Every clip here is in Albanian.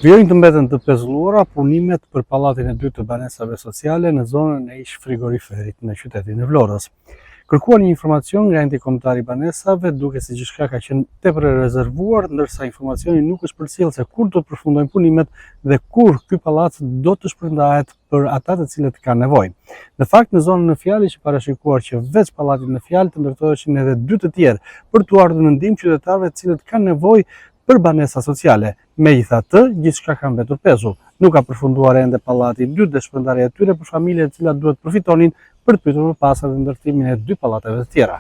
Vijojnë të mbeten të pezulluara punimet për pallatin e dytë të banesave sociale në zonën e ish frigoriferit në qytetin e Vlorës. Kërkuan një informacion nga enti kombëtar i banesave, duke si gjithçka ka qenë tepër e rezervuar, ndërsa informacioni nuk është përcjellë se kur do të përfundojnë punimet dhe kur ky pallac do të shpërndahet për ata të cilët kanë nevojë. Në fakt, në zonën në fjalë që parashikuar që veç pallatit në fjalë të ndërtoheshin edhe dy të tjerë për t'u ardhur në ndihmë qytetarëve të cilët kanë nevojë për banesa sociale. Megjithatë, gjithçka ka mbetur pezull. Nuk ka përfunduar ende pallati i dytë dhe shpërndarja e tyre për familjet të cilat duhet përfitonin për të pyetur më pas edhe ndërtimin e dy pallateve të tjera.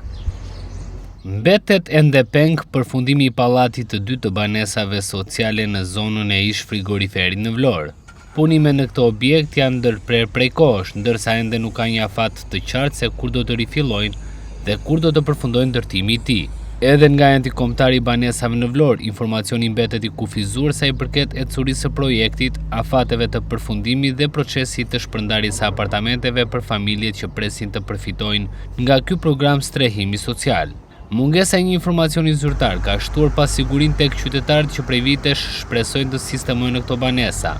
Mbetet ende peng përfundimi i pallatit të dytë të banesave sociale në zonën e ish frigoriferit në Vlorë. Punimet në këtë objekt janë ndërprer prej kohësh, ndërsa ende nuk ka një afat të qartë se kur do të rifillojnë dhe kur do të përfundojnë ndërtimi i tij. Edhe nga enti kombëtar i banesave në Vlorë, informacioni mbetet i kufizuar sa i përket ecërisë së projektit, afateve të përfundimit dhe procesit të shpërndarjes së apartamenteve për familjet që presin të përfitojnë nga ky program strehimi social. Mungesa e një informacioni zyrtar ka shtuar pasigurinë tek qytetarët që prej vitesh shpresojnë të sistemojnë në këto banesa.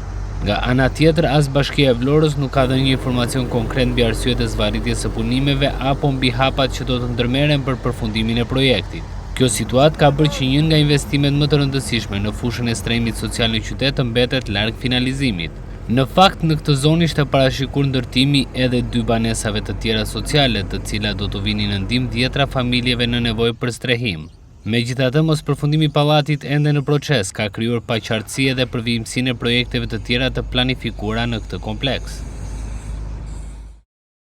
Nga ana tjetër, as Bashkia e Vlorës nuk ka dhënë një informacion konkret mbi arsyet e zvarritjes së punimeve apo mbi hapat që do të ndërmerren për përfundimin e projektit. Kjo situatë ka bërë që një nga investimet më të rëndësishme në fushën e strehimit social në qytet të mbetet larg finalizimit. Në fakt, në këtë zonë ishte parashikur ndërtimi edhe dy banesave të tjera sociale, të cilat do të vinin në ndihmë dhjetra familjeve në nevojë për strehim. Megjithatë, mos përfundimi i pallatit ende në proces ka krijuar paqartësi edhe për vijimsinë e projekteve të tjera të planifikuara në këtë kompleks.